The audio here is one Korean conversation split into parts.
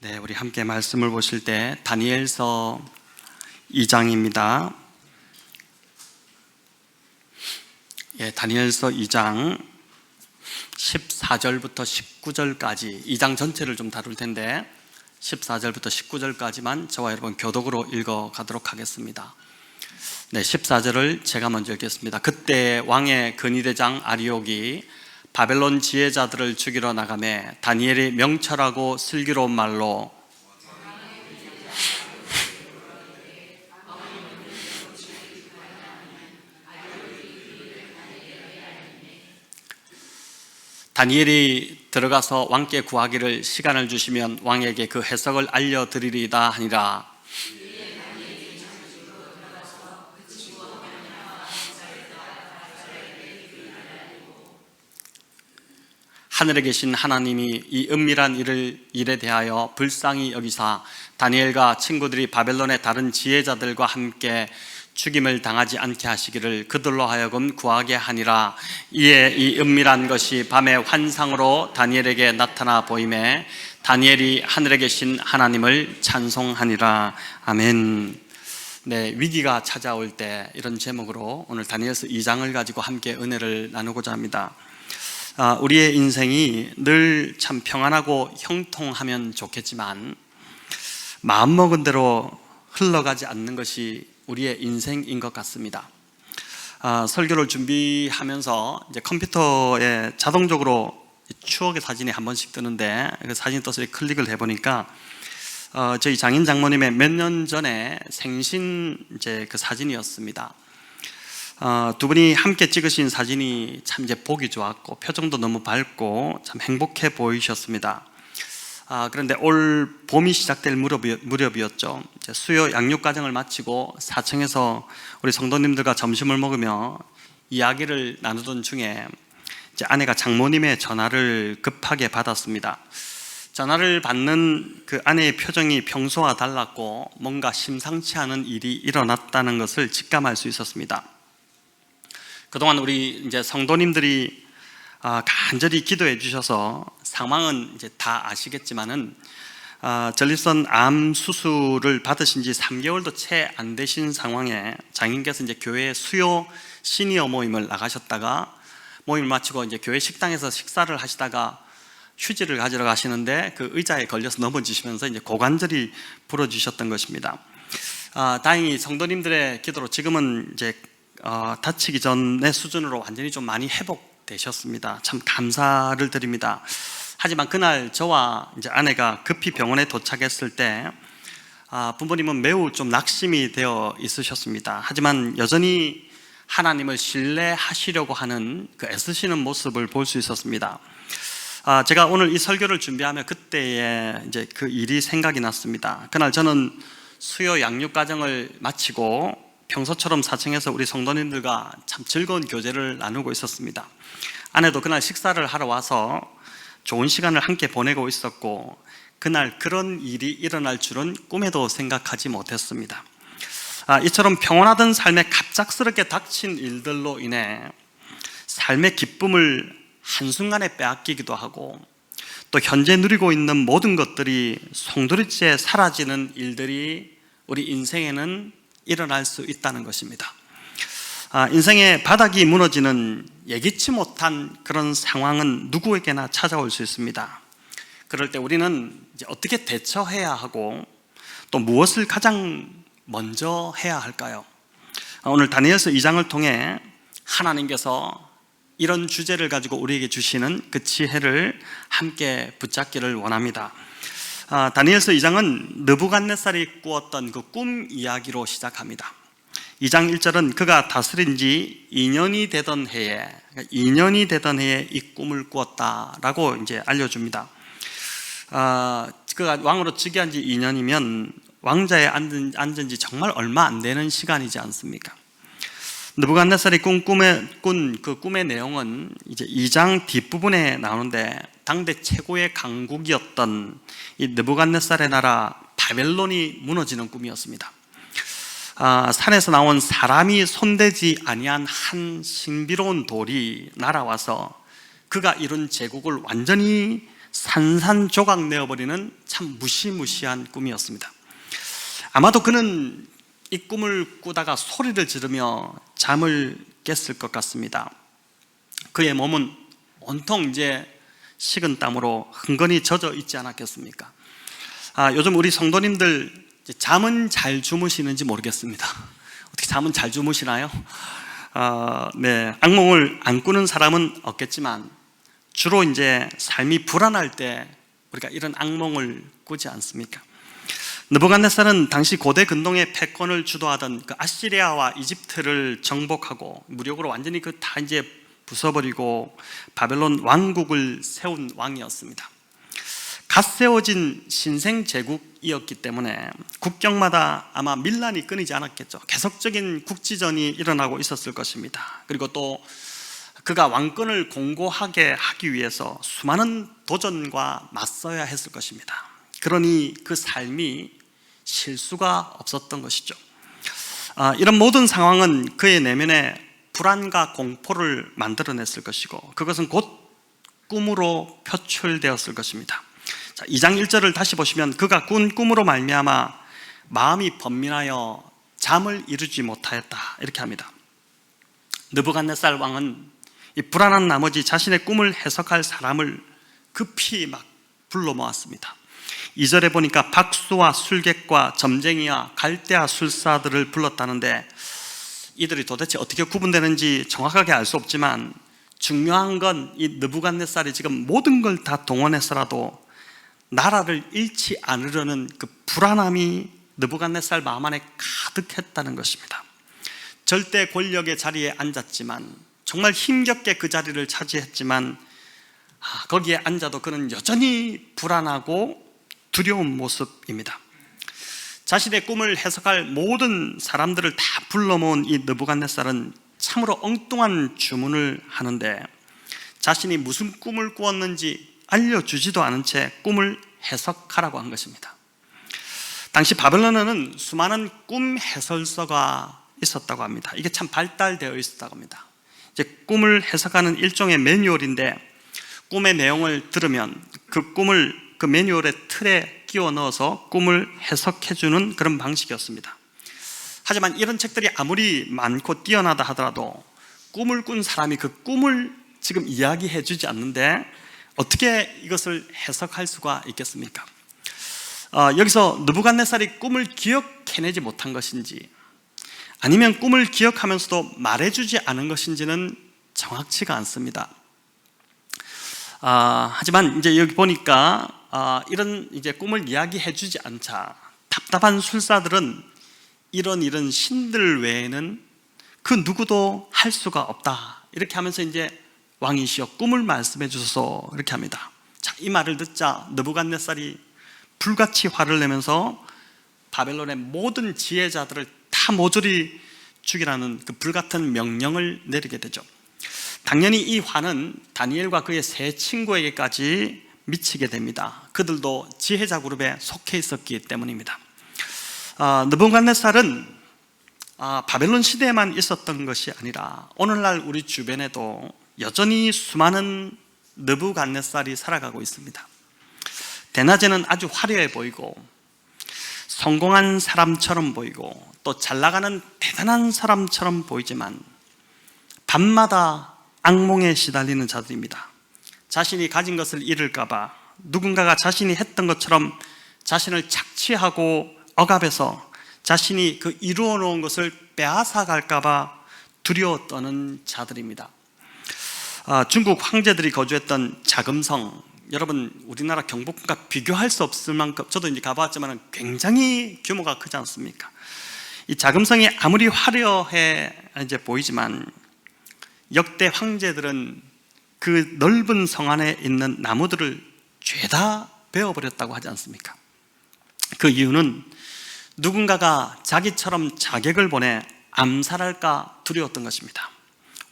네, 우리 함께 말씀을 보실 때 다니엘서 2장입니다. 다니엘서 2장 14절부터 19절까지 2장 전체를 좀 다룰 텐데 14절부터 19절까지만 저와 여러분 교독으로 읽어 가도록 하겠습니다. 네, 14절을 제가 먼저 읽겠습니다. 그때 왕의 근위대장 아리옥이 바벨론 지혜자들을 죽이러 나가매 다니엘이 명철하고 슬기로운 말로 다니엘이 들어가서 왕께 구하기를 시간을 주시면 왕에게 그 해석을 알려드리리다 하니라. 하늘에 계신 하나님이 이 은밀한 일에 대하여 불쌍히 여기사 다니엘과 친구들이 바벨론의 다른 지혜자들과 함께 죽임을 당하지 않게 하시기를 그들로 하여금 구하게 하니라. 이에 이 은밀한 것이 밤의 환상으로 다니엘에게 나타나 보이매 다니엘이 하늘에 계신 하나님을 찬송하니라. 아멘. 네, 위기가 찾아올 때 이런 제목으로 오늘 다니엘서 2장을 가지고 함께 은혜를 나누고자 합니다. 우리의 인생이 늘 참 평안하고 형통하면 좋겠지만 마음먹은 대로 흘러가지 않는 것이 우리의 인생인 것 같습니다. 설교를 준비하면서 이제 컴퓨터에 자동적으로 추억의 사진이 한 번씩 뜨는데 그 사진 떠서 클릭을 해보니까 저희 장인 장모님의 몇 년 전에 생신 이제 그 사진이었습니다. 두 분이 함께 찍으신 사진이 참 이제 보기 좋았고 표정도 너무 밝고 참 행복해 보이셨습니다. 그런데 올 봄이 시작될 무렵이었죠. 이제 수요 양육 과정을 마치고 4층에서 우리 성도님들과 점심을 먹으며 이야기를 나누던 중에 이제 아내가 장모님의 전화를 급하게 받았습니다. 전화를 받는 그 아내의 표정이 평소와 달랐고 뭔가 심상치 않은 일이 일어났다는 것을 직감할 수 있었습니다. 그동안 우리 이제 성도님들이 간절히 기도해 주셔서 상황은 이제 다 아시겠지만은 전립선 암 수술을 받으신 지 3개월도 채 안 되신 상황에 장인께서 이제 교회 수요 시니어 모임을 나가셨다가 모임을 마치고 이제 교회 식당에서 식사를 하시다가 휴지를 가지러 가시는데 그 의자에 걸려서 넘어지시면서 이제 고관절이 부러지셨던 것입니다. 다행히 성도님들의 기도로 지금은 이제 다치기 전의 수준으로 완전히 좀 많이 회복되셨습니다. 참 감사를 드립니다. 하지만 그날 저와 이제 아내가 급히 병원에 도착했을 때 부모님은 매우 좀 낙심이 되어 있으셨습니다. 하지만 여전히 하나님을 신뢰하시려고 하는 그 애쓰시는 모습을 볼 수 있었습니다. 제가 오늘 이 설교를 준비하며 그때의 이제 그 일이 생각이 났습니다. 그날 저는 수요 양육 과정을 마치고 평소처럼 4층에서 우리 성도님들과 참 즐거운 교제를 나누고 있었습니다. 아내도 그날 식사를 하러 와서 좋은 시간을 함께 보내고 있었고 그날 그런 일이 일어날 줄은 꿈에도 생각하지 못했습니다. 이처럼 평온하던 삶에 갑작스럽게 닥친 일들로 인해 삶의 기쁨을 한순간에 빼앗기기도 하고 또 현재 누리고 있는 모든 것들이 송두리째 사라지는 일들이 우리 인생에는 일어날 수 있다는 것입니다. 인생의 바닥이 무너지는 예기치 못한 그런 상황은 누구에게나 찾아올 수 있습니다. 그럴 때 우리는 이제 어떻게 대처해야 하고 또 무엇을 가장 먼저 해야 할까요? 오늘 다니엘서 2장을 통해 하나님께서 이런 주제를 가지고 우리에게 주시는 그 지혜를 함께 붙잡기를 원합니다. 다니엘서 2장은 느부갓네살이 꾸었던 그 꿈 이야기로 시작합니다. 2장 1절은 그가 다스린 지 2년이 되던 해에 이 꿈을 꾸었다라고 이제 알려줍니다. 그가 왕으로 즉위한 지 2년이면 왕자에 앉은 지 정말 얼마 안 되는 시간이지 않습니까? 느부갓네살이 꾼 그 꿈의 내용은 이제 2장 뒷부분에 나오는데 당대 최고의 강국이었던 이 느부갓네살의 나라 바벨론이 무너지는 꿈이었습니다. 산에서 나온 사람이 손대지 아니한 한 신비로운 돌이 날아와서 그가 이룬 제국을 완전히 산산조각 내어버리는 참 무시무시한 꿈이었습니다. 아마도 그는 이 꿈을 꾸다가 소리를 지르며 잠을 깼을 것 같습니다. 그의 몸은 온통 이제 식은 땀으로 흥건히 젖어 있지 않았겠습니까? 요즘 우리 성도님들 잠은 잘 주무시는지 모르겠습니다. 어떻게 잠은 잘 주무시나요? 네, 악몽을 안 꾸는 사람은 없겠지만 주로 이제 삶이 불안할 때 우리가 이런 악몽을 꾸지 않습니까? 느부갓네살은 당시 고대 근동의 패권을 주도하던 그 아시리아와 이집트를 정복하고 무력으로 완전히 그 다 이제 부숴버리고 바벨론 왕국을 세운 왕이었습니다. 갓 세워진 신생 제국이었기 때문에 국경마다 아마 밀란이 끊이지 않았겠죠. 계속적인 국지전이 일어나고 있었을 것입니다. 그리고 또 그가 왕권을 공고하게 하기 위해서 수많은 도전과 맞서야 했을 것입니다. 그러니 그 삶이 실수가 없었던 것이죠. 이런 모든 상황은 그의 내면에 불안과 공포를 만들어냈을 것이고 그것은 곧 꿈으로 표출되었을 것입니다. 2장 1절을 다시 보시면 그가 꾼 꿈으로 말미암아 마음이 번민하여 잠을 이루지 못하였다 이렇게 합니다. 느부갓네살 왕은 이 불안한 나머지 자신의 꿈을 해석할 사람을 급히 막 불러 모았습니다. 2절에 보니까 박수와 술객과 점쟁이와 갈대아 술사들을 불렀다는데 이들이 도대체 어떻게 구분되는지 정확하게 알 수 없지만 중요한 건 이 느부갓네살이 지금 모든 걸 다 동원해서라도 나라를 잃지 않으려는 그 불안함이 느부갓네살 마음 안에 가득했다는 것입니다. 절대 권력의 자리에 앉았지만 정말 힘겹게 그 자리를 차지했지만 거기에 앉아도 그는 여전히 불안하고 두려운 모습입니다. 자신의 꿈을 해석할 모든 사람들을 다 불러 모은 이 느부갓네살은 참으로 엉뚱한 주문을 하는데 자신이 무슨 꿈을 꾸었는지 알려주지도 않은 채 꿈을 해석하라고 한 것입니다. 당시 바벨론에는 수많은 꿈 해설서가 있었다고 합니다. 이게 참 발달되어 있었다고 합니다. 이제 꿈을 해석하는 일종의 매뉴얼인데 꿈의 내용을 들으면 그 꿈을 그 매뉴얼의 틀에 끼워 넣어서 꿈을 해석해주는 그런 방식이었습니다. 하지만 이런 책들이 아무리 많고 뛰어나다 하더라도 꿈을 꾼 사람이 그 꿈을 지금 이야기해 주지 않는데 어떻게 이것을 해석할 수가 있겠습니까? 여기서 느부갓네살이 꿈을 기억해내지 못한 것인지 아니면 꿈을 기억하면서도 말해주지 않은 것인지는 정확치가 않습니다. 하지만 이제 여기 보니까 이런 이제 꿈을 이야기해주지 않자 답답한 술사들은 이런 신들 외에는 그 누구도 할 수가 없다 이렇게 하면서 이제 왕이시여 꿈을 말씀해 주소서 이렇게 합니다. 자, 이 말을 듣자 느부갓네살이 불같이 화를 내면서 바벨론의 모든 지혜자들을 다 모조리 죽이라는 그 불같은 명령을 내리게 되죠. 당연히 이 화는 다니엘과 그의 세 친구에게까지 미치게 됩니다. 그들도 지혜자 그룹에 속해 있었기 때문입니다. 느부갓네살은 바벨론 시대에만 있었던 것이 아니라 오늘날 우리 주변에도 여전히 수많은 느부갓네살이 살아가고 있습니다. 대낮에는 아주 화려해 보이고 성공한 사람처럼 보이고 또 잘나가는 대단한 사람처럼 보이지만 밤마다 악몽에 시달리는 자들입니다. 자신이 가진 것을 잃을까봐 누군가가 자신이 했던 것처럼 자신을 착취하고 억압해서 자신이 그 이루어 놓은 것을 빼앗아 갈까봐 두려워 떠는 자들입니다. 중국 황제들이 거주했던 자금성, 여러분 우리나라 경복궁과 비교할 수 없을 만큼 저도 이제 가봤지만 굉장히 규모가 크지 않습니까? 이 자금성이 아무리 화려해 이제 보이지만 역대 황제들은 그 넓은 성 안에 있는 나무들을 죄다 베어버렸다고 하지 않습니까? 그 이유는 누군가가 자기처럼 자객을 보내 암살할까 두려웠던 것입니다.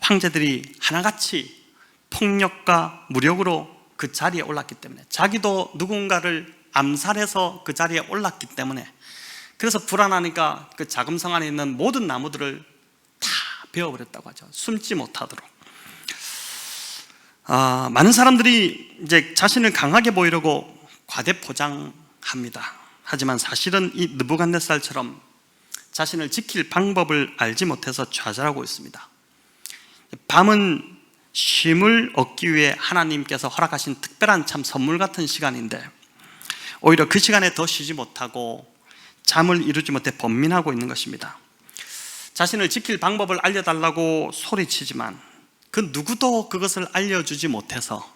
황제들이 하나같이 폭력과 무력으로 그 자리에 올랐기 때문에 자기도 누군가를 암살해서 그 자리에 올랐기 때문에 그래서 불안하니까 그 자금성 안에 있는 모든 나무들을 다 베어버렸다고 하죠. 숨지 못하도록. 많은 사람들이 이제 자신을 강하게 보이려고 과대포장합니다. 하지만 사실은 이 느부갓네살처럼 자신을 지킬 방법을 알지 못해서 좌절하고 있습니다. 밤은 쉼을 얻기 위해 하나님께서 허락하신 특별한 참 선물 같은 시간인데 오히려 그 시간에 더 쉬지 못하고 잠을 이루지 못해 번민하고 있는 것입니다. 자신을 지킬 방법을 알려달라고 소리치지만 그 누구도 그것을 알려주지 못해서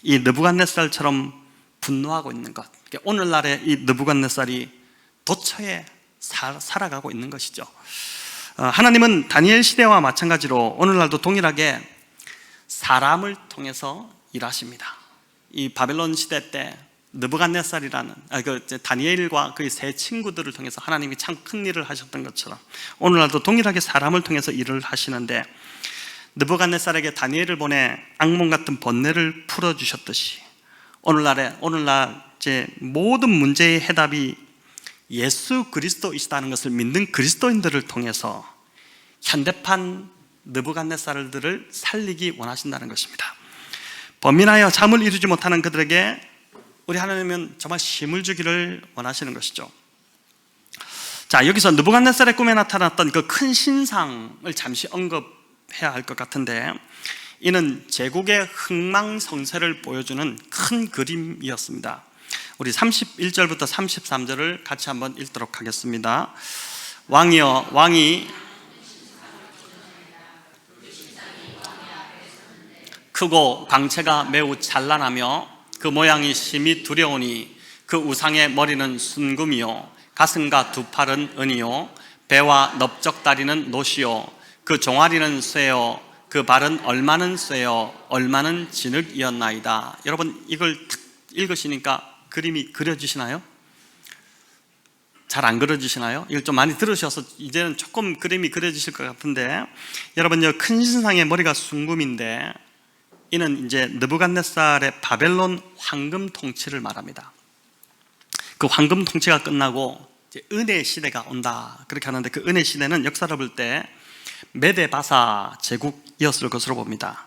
이 느부갓네살처럼 분노하고 있는 것, 오늘날의 이 느부갓네살이 도처에 살아가고 있는 것이죠. 하나님은 다니엘 시대와 마찬가지로 오늘날도 동일하게 사람을 통해서 일하십니다. 이 바벨론 시대 때 느부갓네살이라는 다니엘과 그의 세 친구들을 통해서 하나님이 참 큰 일을 하셨던 것처럼 오늘날도 동일하게 사람을 통해서 일을 하시는데 느부갓네살에게 다니엘을 보내 악몽 같은 번뇌를 풀어주셨듯이 오늘날 이제 모든 문제의 해답이 예수 그리스도이시다는 것을 믿는 그리스도인들을 통해서 현대판 느부갓네살들을 살리기 원하신다는 것입니다. 번민하여 잠을 이루지 못하는 그들에게 우리 하나님은 정말 힘을 주기를 원하시는 것이죠. 자, 여기서 느부갓네살의 꿈에 나타났던 그 큰 신상을 잠시 언급해야 할 것 같은데 이는 제국의 흥망성쇠를 보여주는 큰 그림이었습니다. 우리 31절부터 33절을 같이 한번 읽도록 하겠습니다. 왕이여, 왕이 크고 광채가 매우 찬란하며 그 모양이 심히 두려우니 그 우상의 머리는 순금이요 가슴과 두 팔은 은이요 배와 넓적다리는 노시요 그 종아리는 쇠요 그 발은 얼마는 쇠요 얼마는 진흙이었나이다. 여러분 이걸 탁 읽으시니까 그림이 그려지시나요? 잘 안 그려지시나요? 이걸 좀 많이 들으셔서 이제는 조금 그림이 그려지실 것 같은데 여러분 큰 신상의 머리가 순금인데 이는 이제 느부갓네살의 바벨론 황금 통치를 말합니다. 그 황금 통치가 끝나고 이제 은혜 시대가 온다 그렇게 하는데 그 은혜 시대는 역사를 볼 때 메데바사 제국이었을 것으로 봅니다.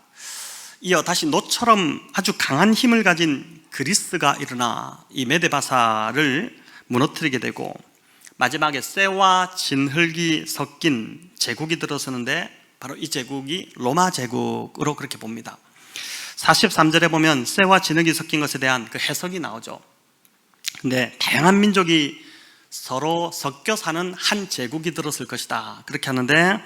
이어 다시 노처럼 아주 강한 힘을 가진 그리스가 일어나 이 메데바사를 무너뜨리게 되고 마지막에 쇠와 진흙이 섞인 제국이 들어서는데 바로 이 제국이 로마 제국으로 그렇게 봅니다. 43절에 보면 쇠와 진흙이 섞인 것에 대한 그 해석이 나오죠. 근데 다양한 민족이 서로 섞여 사는 한 제국이 들었을 것이다 그렇게 하는데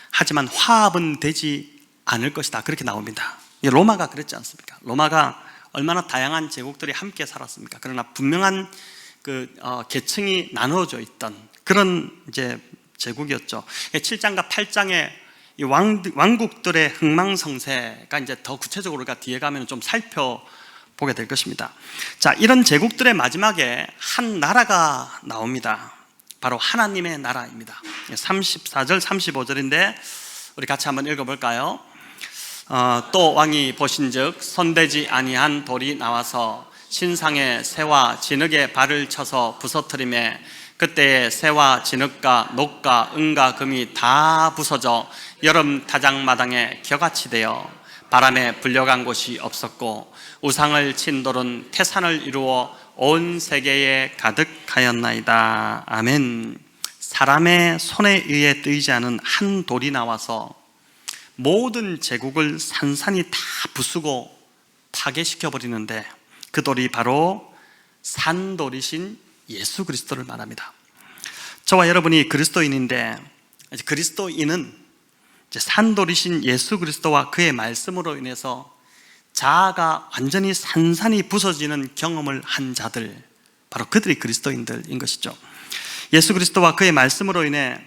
하지만 화합은 되지 않을 것이다 그렇게 나옵니다. 로마가 그랬지 않습니까? 로마가 얼마나 다양한 제국들이 함께 살았습니까? 그러나 분명한 계층이 나누어져 있던 그런 이제 제국이었죠. 7장과 8장의 이 왕국들의 흥망성쇠가 이제 더 구체적으로 우리가 뒤에 가면 좀 살펴보게 될 것입니다. 자, 이런 제국들의 마지막에 한 나라가 나옵니다. 바로 하나님의 나라입니다. 34절 35절인데 우리 같이 한번 읽어볼까요? 또 왕이 보신즉 손대지 아니한 돌이 나와서 신상의 쇠와 진흙의 발을 쳐서 부서뜨리매 그때에 쇠와 진흙과 녹과 은과 금이 다 부서져 여름 타작마당에 겨같이 되어 바람에 불려간 곳이 없었고 우상을 친 돌은 태산을 이루어 온 세계에 가득하였나이다. 아멘. 사람의 손에 의해 뜨이지 않은 한 돌이 나와서 모든 제국을 산산이 다 부수고 파괴시켜버리는데 그 돌이 바로 산돌이신 예수 그리스도를 말합니다. 저와 여러분이 그리스도인인데 그리스도인은 산돌이신 예수 그리스도와 그의 말씀으로 인해서 자아가 완전히 산산이 부서지는 경험을 한 자들, 바로 그들이 그리스도인들인 것이죠. 예수 그리스도와 그의 말씀으로 인해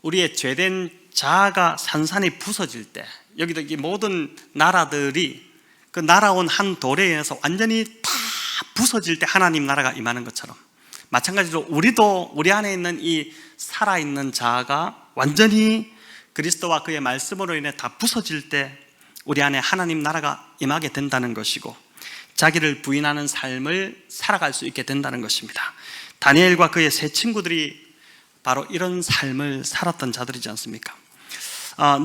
우리의 죄된 자아가 산산이 부서질 때 여기도 이 모든 나라들이 그 날아온 한 돌에 의해서 완전히 다 부서질 때 하나님 나라가 임하는 것처럼 마찬가지로 우리도 우리 안에 있는 이 살아있는 자아가 완전히 그리스도와 그의 말씀으로 인해 다 부서질 때 우리 안에 하나님 나라가 임하게 된다는 것이고 자기를 부인하는 삶을 살아갈 수 있게 된다는 것입니다. 다니엘과 그의 세 친구들이 바로 이런 삶을 살았던 자들이지 않습니까?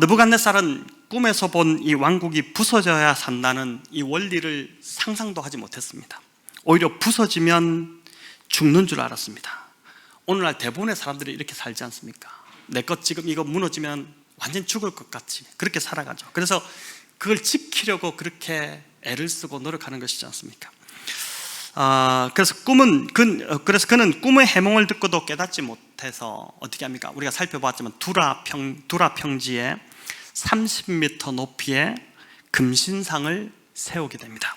느부갓네살은 꿈에서 본 이 왕국이 부서져야 산다는 이 원리를 상상도 하지 못했습니다. 오히려 부서지면 죽는 줄 알았습니다. 오늘날 대부분의 사람들이 이렇게 살지 않습니까? 내 것 지금 이거 무너지면 완전 죽을 것 같이 그렇게 살아가죠. 그래서 그걸 지키려고 그렇게 애를 쓰고 노력하는 것이지 않습니까? 그래서 그는 꿈의 해몽을 듣고도 깨닫지 못해서 어떻게 합니까? 우리가 살펴봤지만 두라 평지에 30m 높이의 금신상을 세우게 됩니다.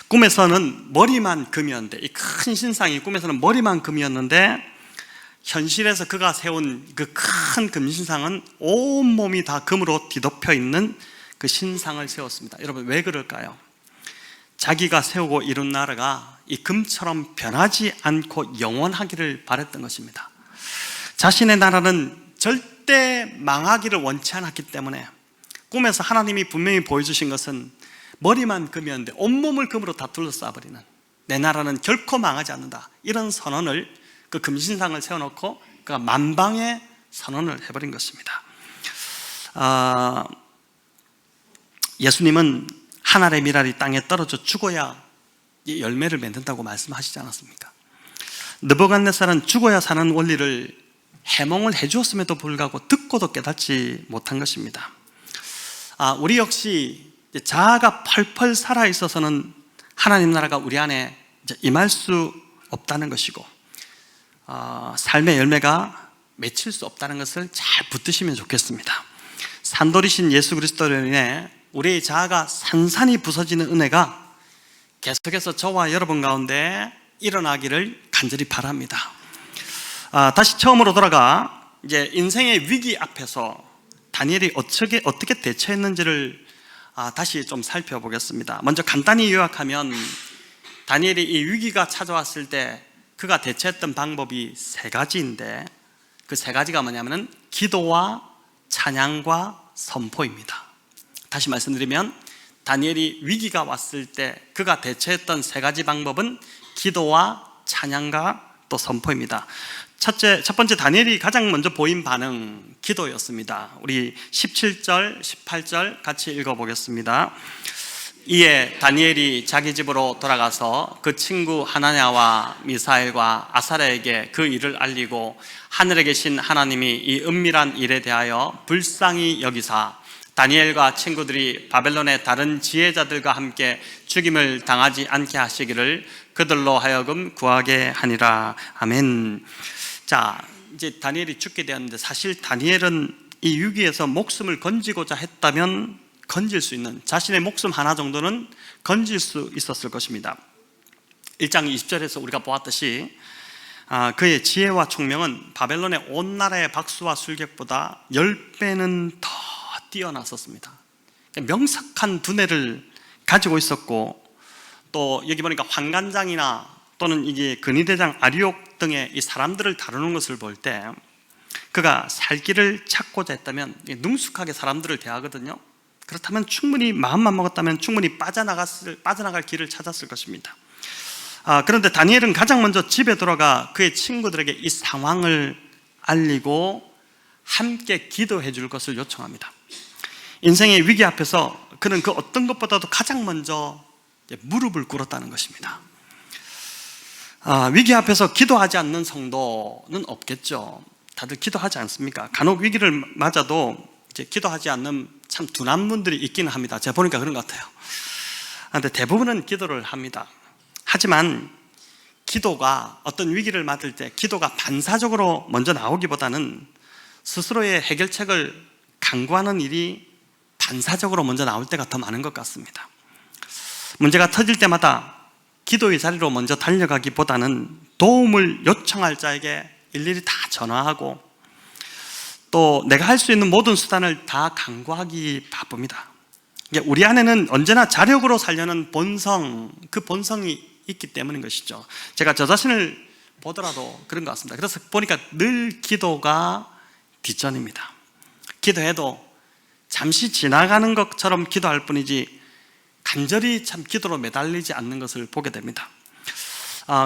꿈에서는 머리만 금이었는데, 이 큰 신상이 꿈에서는 머리만 금이었는데, 현실에서 그가 세운 그 큰 금신상은 온몸이 다 금으로 뒤덮여 있는 그 신상을 세웠습니다. 여러분, 왜 그럴까요? 자기가 세우고 이룬 나라가 이 금처럼 변하지 않고 영원하기를 바랬던 것입니다. 자신의 나라는 절대 망하기를 원치 않았기 때문에 꿈에서 하나님이 분명히 보여주신 것은 머리만 금이었는데 온몸을 금으로 다 둘러싸버리는, 내 나라는 결코 망하지 않는다, 이런 선언을, 그 금신상을 세워놓고 그가 만방의 선언을 해버린 것입니다. 예수님은 하늘의 미랄이 땅에 떨어져 죽어야 열매를 맺는다고 말씀하시지 않았습니까? 느부갓네살은 죽어야 사는 원리를 해몽을 해주었음에도 불구하고 듣고도 깨닫지 못한 것입니다. 우리 역시 자아가 펄펄 살아있어서는 하나님 나라가 우리 안에 임할 수 없다는 것이고, 삶의 열매가 맺힐 수 없다는 것을 잘 붙드시면 좋겠습니다. 산돌이신 예수 그리스도로 인해 우리의 자아가 산산이 부서지는 은혜가 계속해서 저와 여러분 가운데 일어나기를 간절히 바랍니다. 다시 처음으로 돌아가 이제 인생의 위기 앞에서 다니엘이 어떻게 대처했는지를 다시 좀 살펴보겠습니다. 먼저 간단히 요약하면, 다니엘이 이 위기가 찾아왔을 때 그가 대처했던 방법이 세 가지인데, 그 세 가지가 뭐냐면은 기도와 찬양과 선포입니다. 다시 말씀드리면, 다니엘이 위기가 왔을 때 그가 대처했던 세 가지 방법은 기도와 찬양과 또 선포입니다. 첫 번째, 다니엘이 가장 먼저 보인 반응, 기도였습니다. 우리 17절, 18절 같이 읽어보겠습니다. 이에 다니엘이 자기 집으로 돌아가서 그 친구 하나냐와 미사엘과 아사랴에게 그 일을 알리고, 하늘에 계신 하나님이 이 은밀한 일에 대하여 불쌍히 여기사 다니엘과 친구들이 바벨론의 다른 지혜자들과 함께 죽임을 당하지 않게 하시기를 그들로 하여금 구하게 하니라. 아멘. 자, 이제 다니엘이 죽게 되었는데, 사실 다니엘은 이 위기에서 목숨을 건지고자 했다면 건질 수 있는, 자신의 목숨 하나 정도는 건질 수 있었을 것입니다. 1장 20절에서 우리가 보았듯이 그의 지혜와 총명은 바벨론의 온 나라의 박수와 술객보다 10배는 더 뛰어났었습니다. 명석한 두뇌를 가지고 있었고, 또 여기 보니까 환관장이나 또는 이게 근위대장 아리옥 등의 이 사람들을 다루는 것을 볼 때 그가 살 길을 찾고자 했다면 능숙하게 사람들을 대하거든요. 그렇다면 충분히 마음만 먹었다면 충분히 빠져나갈 길을 찾았을 것입니다. 그런데 다니엘은 가장 먼저 집에 돌아가 그의 친구들에게 이 상황을 알리고 함께 기도해 줄 것을 요청합니다. 인생의 위기 앞에서 그는 그 어떤 것보다도 가장 먼저 무릎을 꿇었다는 것입니다. 위기 앞에서 기도하지 않는 성도는 없겠죠. 다들 기도하지 않습니까? 간혹 위기를 맞아도 이제 기도하지 않는 참 둔한 분들이 있기는 합니다. 제가 보니까 그런 것 같아요. 그런데 대부분은 기도를 합니다. 하지만 기도가, 어떤 위기를 맞을 때 기도가 반사적으로 먼저 나오기보다는 스스로의 해결책을 강구하는 일이 반사적으로 먼저 나올 때가 더 많은 것 같습니다. 문제가 터질 때마다 기도의 자리로 먼저 달려가기보다는 도움을 요청할 자에게 일일이 다 전화하고 또 내가 할 수 있는 모든 수단을 다 강구하기 바쁩니다. 우리 안에는 언제나 자력으로 살려는 본성, 그 본성이 있기 때문인 것이죠. 제가 저 자신을 보더라도 그런 것 같습니다. 그래서 보니까 늘 기도가 뒷전입니다. 기도해도 잠시 지나가는 것처럼 기도할 뿐이지 간절히 참 기도로 매달리지 않는 것을 보게 됩니다.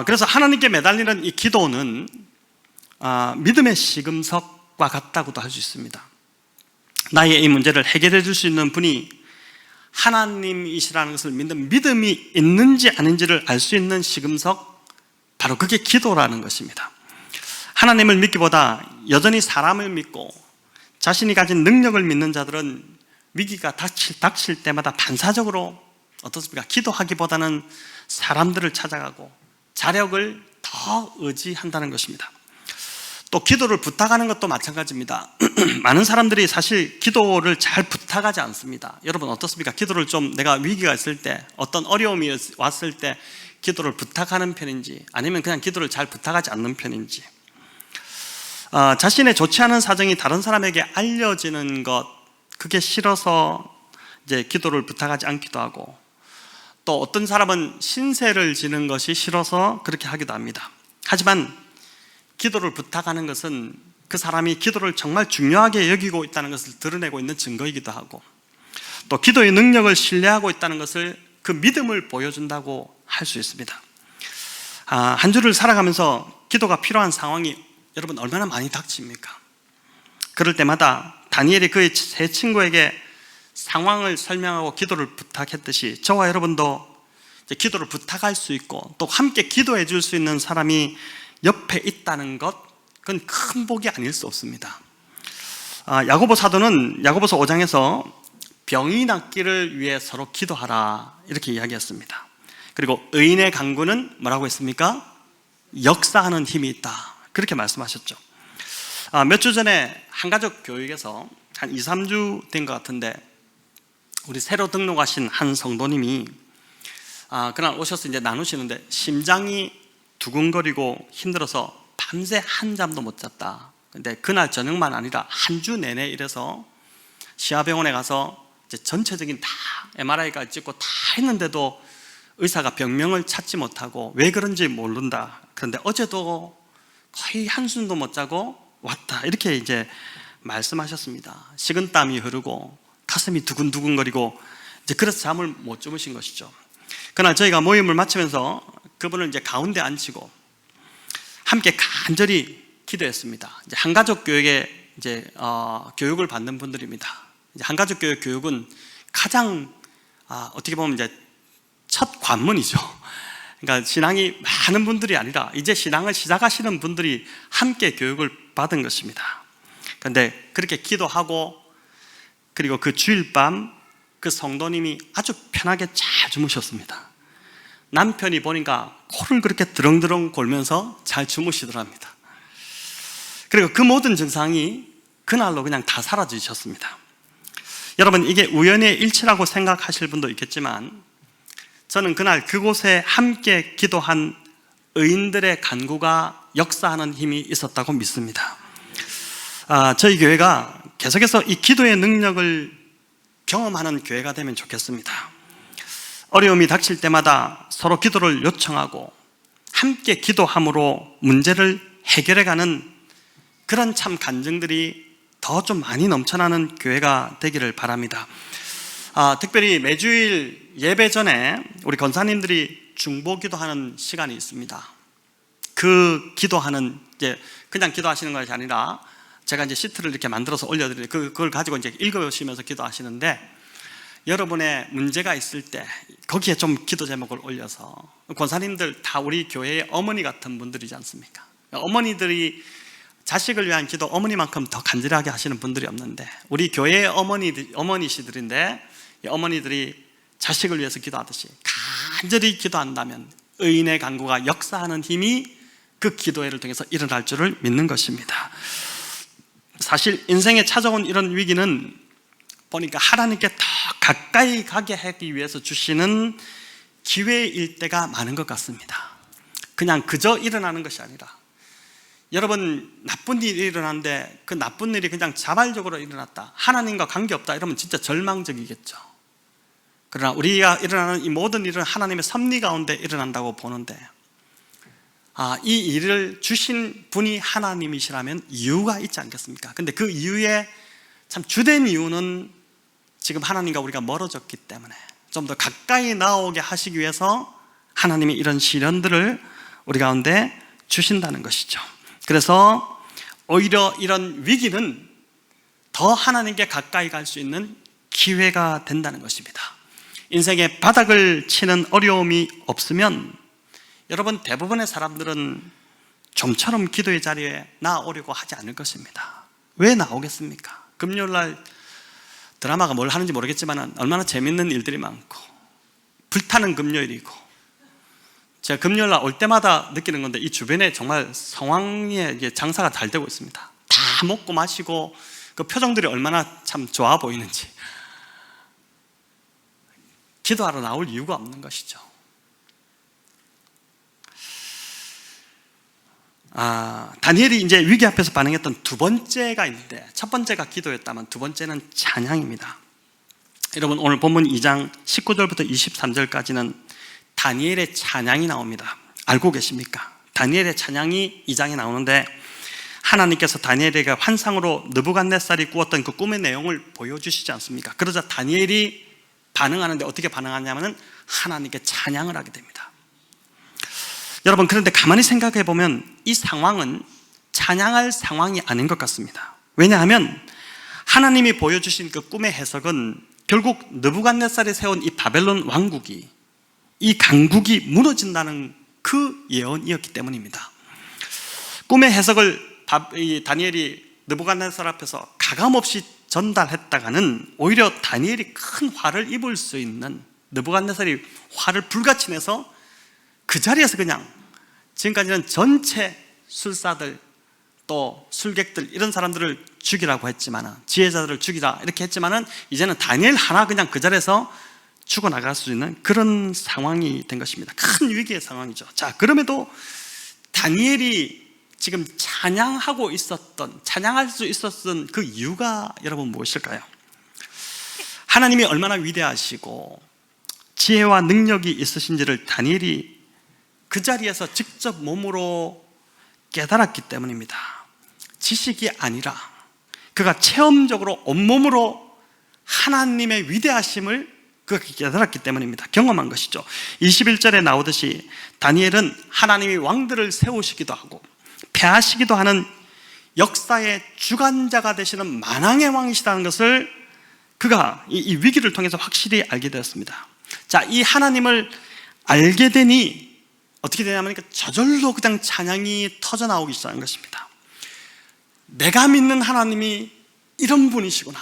그래서 하나님께 매달리는 이 기도는 믿음의 시금석과 같다고도 할 수 있습니다. 나의 이 문제를 해결해 줄 수 있는 분이 하나님이시라는 것을 믿는 믿음이 있는지 아닌지를 알 수 있는 시금석, 바로 그게 기도라는 것입니다. 하나님을 믿기보다 여전히 사람을 믿고 자신이 가진 능력을 믿는 자들은 위기가 닥칠 때마다 반사적으로 어떻습니까? 기도하기보다는 사람들을 찾아가고 자력을 더 의지한다는 것입니다. 또 기도를 부탁하는 것도 마찬가지입니다. 많은 사람들이 사실 기도를 잘 부탁하지 않습니다. 여러분 어떻습니까? 기도를 좀 내가 위기가 있을 때, 어떤 어려움이 왔을 때 기도를 부탁하는 편인지, 아니면 그냥 기도를 잘 부탁하지 않는 편인지. 자신의 좋지 않은 사정이 다른 사람에게 알려지는 것, 그게 싫어서 이제 기도를 부탁하지 않기도 하고, 또 어떤 사람은 신세를 지는 것이 싫어서 그렇게 하기도 합니다. 하지만 기도를 부탁하는 것은 그 사람이 기도를 정말 중요하게 여기고 있다는 것을 드러내고 있는 증거이기도 하고, 또 기도의 능력을 신뢰하고 있다는 것을, 그 믿음을 보여준다고 할 수 있습니다. 한 주를 살아가면서 기도가 필요한 상황이 여러분 얼마나 많이 닥칩니까? 그럴 때마다 다니엘이 그의 세 친구에게 상황을 설명하고 기도를 부탁했듯이 저와 여러분도 이제 기도를 부탁할 수 있고 또 함께 기도해 줄 수 있는 사람이 옆에 있다는 것, 그건 큰 복이 아닐 수 없습니다. 야고보 사도는 야고보서 5장에서 병이 낫기를 위해 서로 기도하라 이렇게 이야기했습니다. 그리고 의인의 간구는 뭐라고 했습니까? 역사하는 힘이 있다 그렇게 말씀하셨죠. 몇 주 전에 한가족 교육에서 한 2, 3주 된 것 같은데 우리 새로 등록하신 한 성도님이 그날 오셔서 이제 나누시는데 심장이 두근거리고 힘들어서 밤새 한 잠도 못 잤다. 근데 그날 저녁만 아니라 한 주 내내 이래서 시아병원에 가서 이제 전체적인 다 MRI까지 찍고 다 했는데도 의사가 병명을 찾지 못하고 왜 그런지 모른다. 그런데 어제도 거의 한숨도 못 자고 왔다 이렇게 이제 말씀하셨습니다. 식은땀이 흐르고 가슴이 두근두근거리고 이제 그래서 잠을 못 주무신 것이죠. 그날 저희가 모임을 마치면서 그분을 이제 가운데 앉히고 함께 간절히 기도했습니다. 이제 한가족 교육에 이제 교육을 받는 분들입니다. 이제 한가족 교육은 가장 어떻게 보면 이제 첫 관문이죠. 그러니까 신앙이 많은 분들이 아니라 이제 신앙을 시작하시는 분들이 함께 교육을 받은 것입니다. 그런데 그렇게 기도하고 그리고 그 주일 밤 그 성도님이 아주 편하게 잘 주무셨습니다. 남편이 보니까 코를 그렇게 드렁드렁 골면서 잘 주무시더랍니다. 그리고 그 모든 증상이 그날로 그냥 다 사라지셨습니다. 여러분 이게 우연의 일치라고 생각하실 분도 있겠지만 저는 그날 그곳에 함께 기도한 의인들의 간구가 역사하는 힘이 있었다고 믿습니다. 저희 교회가 계속해서 이 기도의 능력을 경험하는 교회가 되면 좋겠습니다. 어려움이 닥칠 때마다 서로 기도를 요청하고 함께 기도함으로 문제를 해결해가는 그런 참 간증들이 더 좀 많이 넘쳐나는 교회가 되기를 바랍니다. 특별히 매주일 예배 전에 우리 권사님들이 중보 기도하는 시간이 있습니다. 그 기도하는 이제 그냥 기도하시는 것이 아니라 제가 이제 시트를 이렇게 만들어서 올려드리는데 그걸 가지고 이제 읽으시면서 기도하시는데 여러분의 문제가 있을 때 거기에 좀 기도 제목을 올려서 권사님들 다 우리 교회의 어머니 같은 분들이지 않습니까? 어머니들이 자식을 위한 기도 어머니만큼 더 간절하게 하시는 분들이 없는데 우리 교회의 어머니시들인데 어머니들이 자식을 위해서 기도하듯이 간절히 기도한다면 의인의 간구가 역사하는 힘이 그 기도회를 통해서 일어날 줄을 믿는 것입니다. 사실 인생에 찾아온 이런 위기는 보니까 하나님께 더 가까이 가게 하기 위해서 주시는 기회일 때가 많은 것 같습니다. 그냥 그저 일어나는 것이 아니라 여러분 나쁜 일이 일어났는데 그 나쁜 일이 그냥 자발적으로 일어났다, 하나님과 관계없다 이러면 진짜 절망적이겠죠. 그러나 우리가 일어나는 이 모든 일은 하나님의 섭리 가운데 일어난다고 보는데 이 일을 주신 분이 하나님이시라면 이유가 있지 않겠습니까? 근데 그 이유의 참 주된 이유는 지금 하나님과 우리가 멀어졌기 때문에 좀 더 가까이 나오게 하시기 위해서 하나님이 이런 시련들을 우리 가운데 주신다는 것이죠. 그래서 오히려 이런 위기는 더 하나님께 가까이 갈 수 있는 기회가 된다는 것입니다. 인생의 바닥을 치는 어려움이 없으면 여러분, 대부분의 사람들은 좀처럼 기도의 자리에 나오려고 하지 않을 것입니다. 왜 나오겠습니까? 금요일날 드라마가 뭘 하는지 모르겠지만 얼마나 재밌는 일들이 많고 불타는 금요일이고, 제가 금요일날 올 때마다 느끼는 건데 이 주변에 정말 상황에 장사가 잘 되고 있습니다. 다 먹고 마시고 그 표정들이 얼마나 참 좋아 보이는지. 기도하러 나올 이유가 없는 것이죠. 다니엘이 이제 위기 앞에서 반응했던 두 번째가 있는데, 첫 번째가 기도였다면 두 번째는 찬양입니다. 여러분, 오늘 본문 2장 19절부터 23절까지는 다니엘의 찬양이 나옵니다. 알고 계십니까? 다니엘의 찬양이 2장에 나오는데, 하나님께서 다니엘에게 환상으로 느부갓네살이 꾸었던 그 꿈의 내용을 보여주시지 않습니까? 그러자 다니엘이 반응하는데 어떻게 반응하냐면 하나님께 찬양을 하게 됩니다. 여러분, 그런데 가만히 생각해 보면 이 상황은 찬양할 상황이 아닌 것 같습니다. 왜냐하면 하나님이 보여주신 그 꿈의 해석은 결국 느부갓네살이 세운 이 바벨론 왕국이, 이 강국이 무너진다는 그 예언이었기 때문입니다. 꿈의 해석을 다니엘이 느부갓네살 앞에서 가감없이 전달했다가는 오히려 다니엘이 큰 화를 입을 수 있는, 느부갓네살이 화를 불같이 내서 그 자리에서 그냥, 지금까지는 전체 술사들 또 술객들 이런 사람들을 죽이라고 했지만, 지혜자들을 죽이라 이렇게 했지만은 이제는 다니엘 하나 그냥 그 자리에서 죽어나갈 수 있는 그런 상황이 된 것입니다. 큰 위기의 상황이죠. 자, 그럼에도 다니엘이 지금 찬양할 수 있었던 그 이유가 여러분 무엇일까요? 하나님이 얼마나 위대하시고 지혜와 능력이 있으신지를 다니엘이 그 자리에서 직접 몸으로 깨달았기 때문입니다. 지식이 아니라 그가 체험적으로 온몸으로 하나님의 위대하심을 그가 깨달았기 때문입니다. 경험한 것이죠. 21절에 나오듯이 다니엘은 하나님이 왕들을 세우시기도 하고 패하시기도 하는 역사의 주관자가 되시는 만왕의 왕이시다는 것을 그가 이 위기를 통해서 확실히 알게 되었습니다. 자, 이 하나님을 알게 되니 어떻게 되냐면 저절로 그냥 찬양이 터져 나오기 시작한 것입니다. 내가 믿는 하나님이 이런 분이시구나,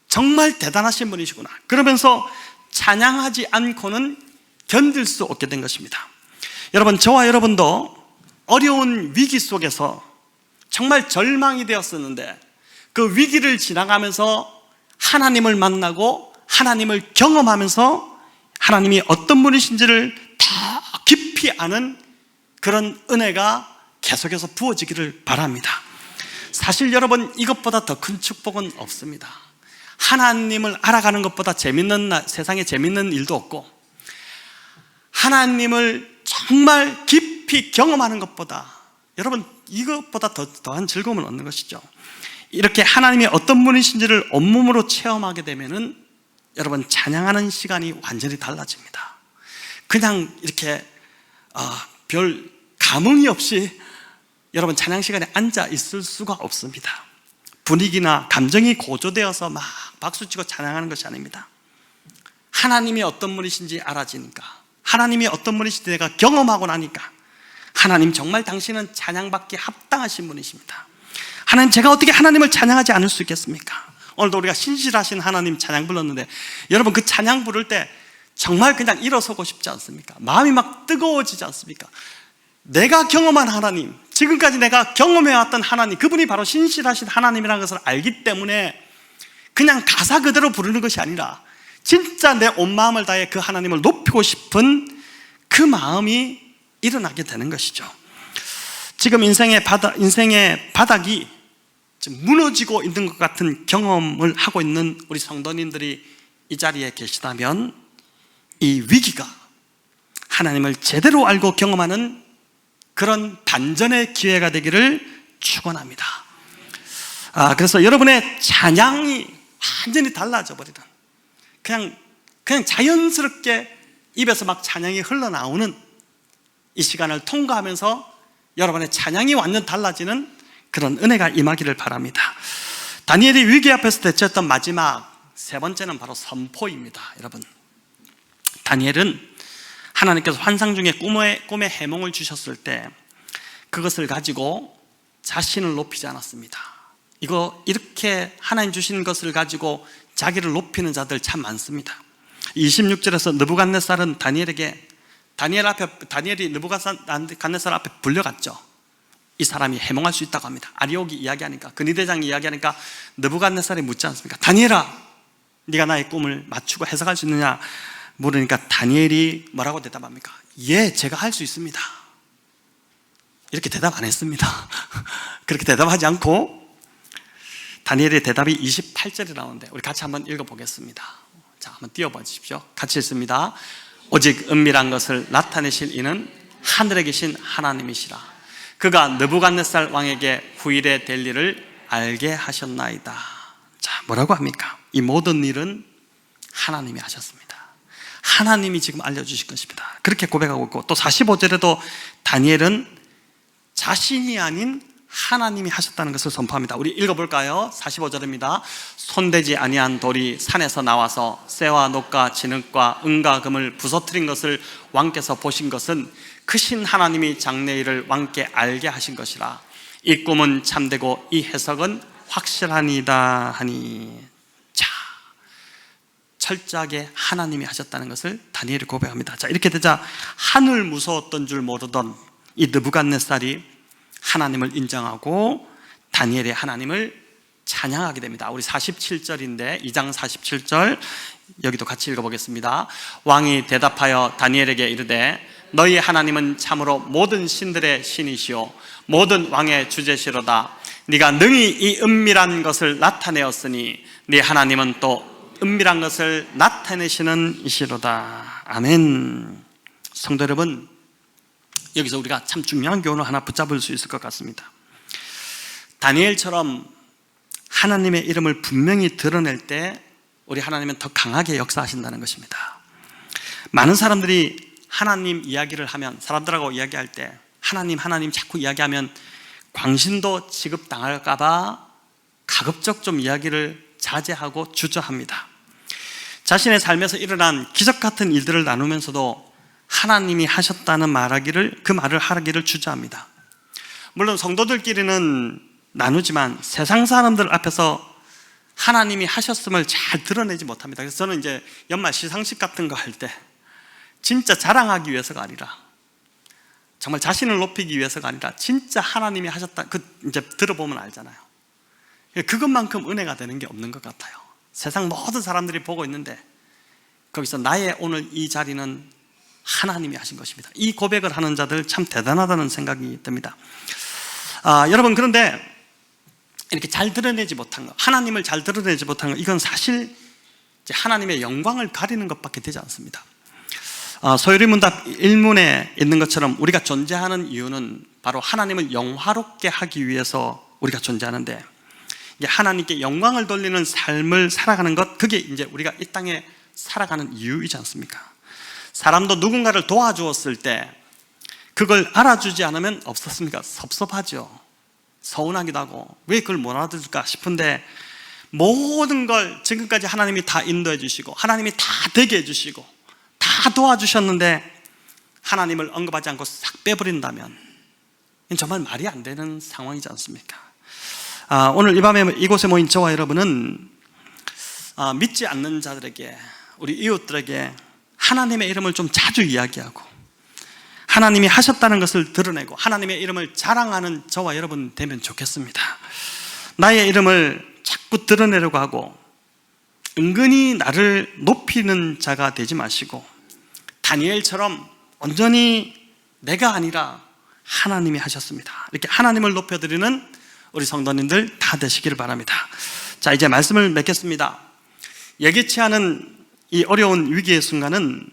정말 대단하신 분이시구나, 그러면서 찬양하지 않고는 견딜 수 없게 된 것입니다. 여러분, 저와 여러분도 어려운 위기 속에서 정말 절망이 되었었는데 그 위기를 지나가면서 하나님을 만나고 하나님을 경험하면서 하나님이 어떤 분이신지를 더 깊이 아는 그런 은혜가 계속해서 부어지기를 바랍니다. 사실 여러분, 이것보다 더 큰 축복은 없습니다. 하나님을 알아가는 것보다 세상에 재밌는 일도 없고, 하나님을 정말 깊이 경험하는 것보다, 여러분, 이것보다 더한 즐거움은 없는 것이죠. 이렇게 하나님이 어떤 분이신지를 온몸으로 체험하게 되면은 여러분, 찬양하는 시간이 완전히 달라집니다. 그냥 이렇게 별 감흥이 없이 여러분 찬양 시간에 앉아 있을 수가 없습니다. 분위기나 감정이 고조되어서 막 박수치고 찬양하는 것이 아닙니다. 하나님이 어떤 분이신지 알아지니까, 하나님이 어떤 분이신지 내가 경험하고 나니까, 하나님 정말 당신은 찬양받기에 합당하신 분이십니다. 하나님, 제가 어떻게 하나님을 찬양하지 않을 수 있겠습니까? 오늘도 우리가 신실하신 하나님 찬양 불렀는데, 여러분 그 찬양 부를 때 정말 그냥 일어서고 싶지 않습니까? 마음이 막 뜨거워지지 않습니까? 내가 경험한 하나님, 지금까지 내가 경험해왔던 하나님, 그분이 바로 신실하신 하나님이라는 것을 알기 때문에 그냥 가사 그대로 부르는 것이 아니라 진짜 내 온 마음을 다해 그 하나님을 높이고 싶은 그 마음이 일어나게 되는 것이죠. 지금 인생의 바닥이 지금 무너지고 있는 것 같은 경험을 하고 있는 우리 성도님들이 이 자리에 계시다면, 이 위기가 하나님을 제대로 알고 경험하는 그런 반전의 기회가 되기를 축원합니다. 그래서 여러분의 찬양이 완전히 달라져 버리는, 그냥 자연스럽게 입에서 막 찬양이 흘러나오는 이 시간을 통과하면서 여러분의 찬양이 완전 달라지는 그런 은혜가 임하기를 바랍니다. 다니엘이 위기 앞에서 대처했던 마지막 세 번째는 바로 선포입니다. 여러분, 다니엘은 하나님께서 환상 중에 꿈의 해몽을 주셨을 때 그것을 가지고 자신을 높이지 않았습니다. 이렇게 하나님 주신 것을 가지고 자기를 높이는 자들 참 많습니다. 26절에서 느부갓네살은 다니엘이 느부갓네살 앞에 불려갔죠. 이 사람이 해몽할 수 있다고 합니다. 아리옥이 이야기하니까, 근위대장이 이야기하니까 느부갓네살이 묻지 않습니까? 다니엘아, 네가 나의 꿈을 맞추고 해석할 수 있느냐 물으니까 다니엘이 뭐라고 대답합니까? 예, 제가 할 수 있습니다. 이렇게 대답 안 했습니다. 그렇게 대답하지 않고 다니엘의 대답이 28절에 나오는데 우리 같이 한번 읽어보겠습니다. 자, 한번 띄워봐 주십시오. 같이 읽습니다. 오직 은밀한 것을 나타내실 이는 하늘에 계신 하나님이시라. 그가 느부갓네살 왕에게 후일에 될 일을 알게 하셨나이다. 자, 뭐라고 합니까? 이 모든 일은 하나님이 하셨습니다. 하나님이 지금 알려주실 것입니다. 그렇게 고백하고 있고, 또 45절에도 다니엘은 자신이 아닌 하나님이 하셨다는 것을 선포합니다. 우리 읽어볼까요? 45절입니다. 손대지 아니한 돌이 산에서 나와서 쇠와 녹과 진흙과 은과 금을 부서뜨린 것을 왕께서 보신 것은 크신 하나님이 장래일을 왕께 알게 하신 것이라. 이 꿈은 참되고 이 해석은 확실하니이다 하니. 자, 철저하게 하나님이 하셨다는 것을 다니엘이 고백합니다. 자, 이렇게 되자 하늘 무서웠던 줄 모르던 이 느부갓네살이 하나님을 인정하고 다니엘의 하나님을 찬양하게 됩니다. 우리 47절인데 2장 47절 여기도 같이 읽어보겠습니다. 왕이 대답하여 다니엘에게 이르되 너희 하나님은 참으로 모든 신들의 신이시오 모든 왕의 주제시로다. 네가 능히 이 은밀한 것을 나타내었으니 네 하나님은 또 은밀한 것을 나타내시는 이시로다. 아멘. 성도 여러분, 여기서 우리가 참 중요한 교훈을 하나 붙잡을 수 있을 것 같습니다. 다니엘처럼 하나님의 이름을 분명히 드러낼 때 우리 하나님은 더 강하게 역사하신다는 것입니다. 많은 사람들이 하나님 이야기를 하면, 사람들하고 이야기할 때 하나님 자꾸 이야기하면 광신도 취급당할까봐 가급적 좀 이야기를 자제하고 주저합니다. 자신의 삶에서 일어난 기적 같은 일들을 나누면서도 하나님이 하셨다는 그 말을 하기를 주저합니다. 물론 성도들끼리는 나누지만 세상 사람들 앞에서 하나님이 하셨음을 잘 드러내지 못합니다. 그래서 저는 이제 연말 시상식 같은 거 할 때 진짜 자랑하기 위해서가 아니라, 정말 자신을 높이기 위해서가 아니라 진짜 하나님이 하셨다, 이제 들어보면 알잖아요. 그것만큼 은혜가 되는 게 없는 것 같아요. 세상 모든 사람들이 보고 있는데 거기서 나의 오늘 이 자리는 하나님이 하신 것입니다. 이 고백을 하는 자들 참 대단하다는 생각이 듭니다. 여러분, 그런데 이렇게 잘 드러내지 못한 것, 하나님을 잘 드러내지 못한 것, 이건 사실 하나님의 영광을 가리는 것밖에 되지 않습니다. 소요리문답 1문에 있는 것처럼 우리가 존재하는 이유는 바로 하나님을 영화롭게 하기 위해서 우리가 존재하는데, 하나님께 영광을 돌리는 삶을 살아가는 것, 그게 이제 우리가 이 땅에 살아가는 이유이지 않습니까? 사람도 누군가를 도와주었을 때 그걸 알아주지 않으면 없었습니까? 섭섭하죠. 서운하기도 하고 왜 그걸 못 알아들을까 싶은데, 모든 걸 지금까지 하나님이 다 인도해 주시고 하나님이 다 되게 해주시고 다 도와주셨는데 하나님을 언급하지 않고 싹 빼버린다면 이건 정말 말이 안 되는 상황이지 않습니까? 오늘 이 밤에 이곳에 모인 저와 여러분은 믿지 않는 자들에게, 우리 이웃들에게 하나님의 이름을 좀 자주 이야기하고 하나님이 하셨다는 것을 드러내고 하나님의 이름을 자랑하는 저와 여러분 되면 좋겠습니다. 나의 이름을 자꾸 드러내려고 하고 은근히 나를 높이는 자가 되지 마시고 다니엘처럼 온전히 내가 아니라 하나님이 하셨습니다, 이렇게 하나님을 높여드리는 우리 성도님들 다 되시기를 바랍니다. 자, 이제 말씀을 맺겠습니다. 예기치 않은 이 어려운 위기의 순간은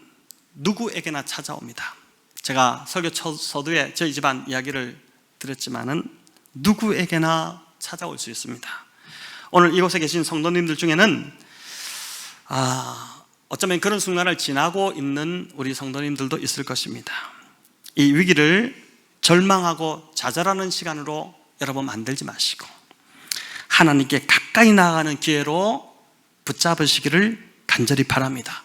누구에게나 찾아옵니다. 제가 설교 서두에 저희 집안 이야기를 드렸지만은 누구에게나 찾아올 수 있습니다. 오늘 이곳에 계신 성도님들 중에는 어쩌면 그런 순간을 지나고 있는 우리 성도님들도 있을 것입니다. 이 위기를 절망하고 좌절하는 시간으로 여러분 만들지 마시고 하나님께 가까이 나아가는 기회로 붙잡으시기를 간절히 바랍니다.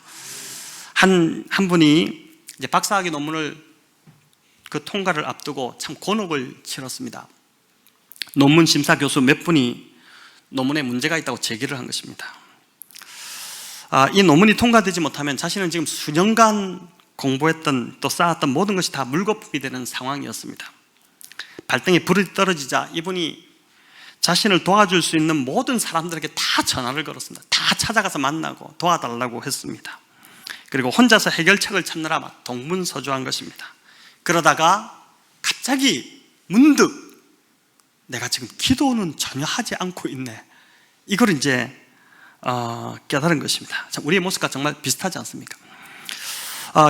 한 분이 이제 박사학위 논문을 그 통과를 앞두고 참 곤혹을 치렀습니다. 논문 심사 교수 몇 분이 논문에 문제가 있다고 제기를 한 것입니다. 이 논문이 통과되지 못하면 자신은 지금 수년간 공부했던 또 쌓았던 모든 것이 다 물거품이 되는 상황이었습니다. 발등에 불이 떨어지자 이분이 자신을 도와줄 수 있는 모든 사람들에게 다 전화를 걸었습니다. 다 찾아가서 만나고 도와달라고 했습니다. 그리고 혼자서 해결책을 찾느라 막 동분서주한 것입니다. 그러다가 갑자기 문득 내가 지금 기도는 전혀 하지 않고 있네, 이걸 이제 깨달은 것입니다. 참, 우리의 모습과 정말 비슷하지 않습니까?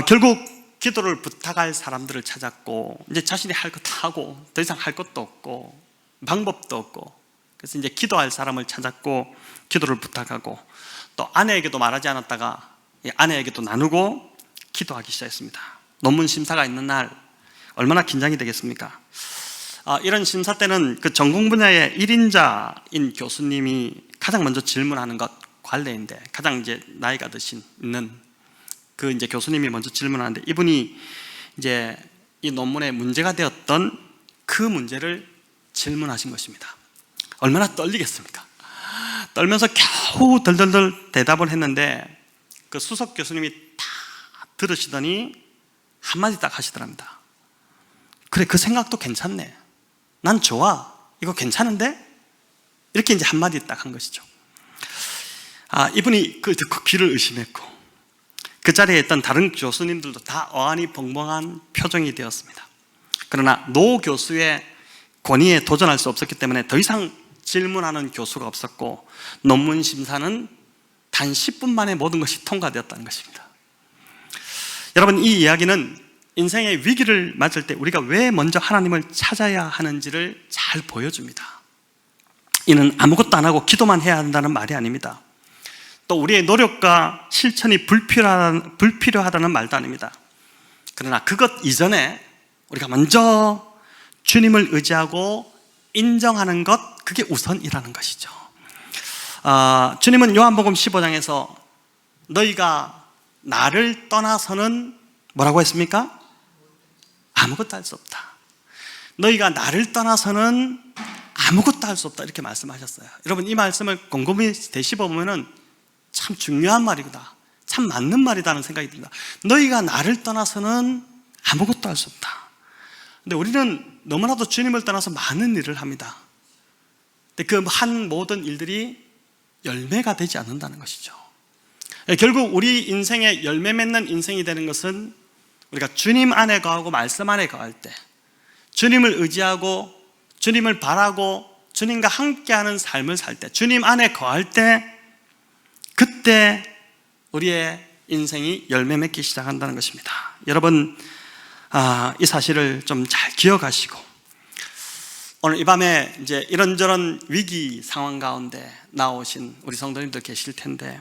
결국 기도를 부탁할 사람들을 찾았고, 이제 자신이 할 것 하고 더 이상 할 것도 없고 방법도 없고, 그래서 이제 기도할 사람을 찾았고 기도를 부탁하고, 또 아내에게도 말하지 않았다가 아내에게도 나누고 기도하기 시작했습니다. 논문 심사가 있는 날 얼마나 긴장이 되겠습니까? 이런 심사 때는 그 전공 분야의 1인자인 교수님이 가장 먼저 질문하는 것 관례인데, 가장 이제 나이가 드신 있는 그 이제 교수님이 먼저 질문하는데, 이분이 이제 이 논문에 문제가 되었던 그 문제를 질문하신 것입니다. 얼마나 떨리겠습니까? 떨면서 겨우 덜덜덜 대답을 했는데, 그 수석 교수님이 다 들으시더니 한마디 딱 하시더랍니다. 그래, 그 생각도 괜찮네, 난 좋아, 이거 괜찮은데? 이렇게 이제 한마디 딱 한 것이죠. 이분이 그 귀를 의심했고, 그 자리에 있던 다른 교수님들도 다 어안이 벙벙한 표정이 되었습니다. 그러나 노 교수의 권위에 도전할 수 없었기 때문에 더 이상 질문하는 교수가 없었고, 논문 심사는 단 10분 만에 모든 것이 통과되었다는 것입니다. 여러분, 이 이야기는 인생의 위기를 맞을 때 우리가 왜 먼저 하나님을 찾아야 하는지를 잘 보여줍니다. 이는 아무것도 안 하고 기도만 해야 한다는 말이 아닙니다. 또 우리의 노력과 실천이 불필요하다는 말도 아닙니다. 그러나 그것 이전에 우리가 먼저 주님을 의지하고 인정하는 것, 그게 우선이라는 것이죠. 주님은 요한복음 15장에서 너희가 나를 떠나서는 뭐라고 했습니까? 아무것도 할 수 없다. 너희가 나를 떠나서는 아무것도 할 수 없다, 이렇게 말씀하셨어요. 여러분, 이 말씀을 곰곰이 되씹어보면 참 중요한 말이구나, 참 맞는 말이다는 생각이 듭니다. 너희가 나를 떠나서는 아무것도 할 수 없다. 근데 우리는 너무나도 주님을 떠나서 많은 일을 합니다. 근데 그 한 모든 일들이 열매가 되지 않는다는 것이죠. 결국 우리 인생의 열매 맺는 인생이 되는 것은 우리가 주님 안에 거하고 말씀 안에 거할 때, 주님을 의지하고 주님을 바라고 주님과 함께하는 삶을 살 때, 주님 안에 거할 때, 그때 우리의 인생이 열매 맺기 시작한다는 것입니다. 여러분, 이 사실을 좀 잘 기억하시고, 오늘 이 밤에 이제 이런저런 위기 상황 가운데 나오신 우리 성도님들 계실 텐데,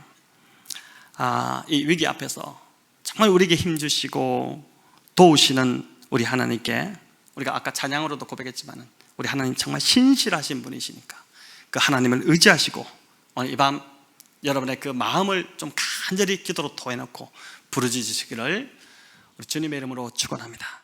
이 위기 앞에서 정말 우리에게 힘주시고 도우시는 우리 하나님께, 우리가 아까 찬양으로도 고백했지만 우리 하나님 정말 신실하신 분이시니까 그 하나님을 의지하시고, 오늘 이 밤 여러분의 그 마음을 좀 간절히 기도로 토해놓고 부르짖으시기를 우리 주님의 이름으로 축원합니다.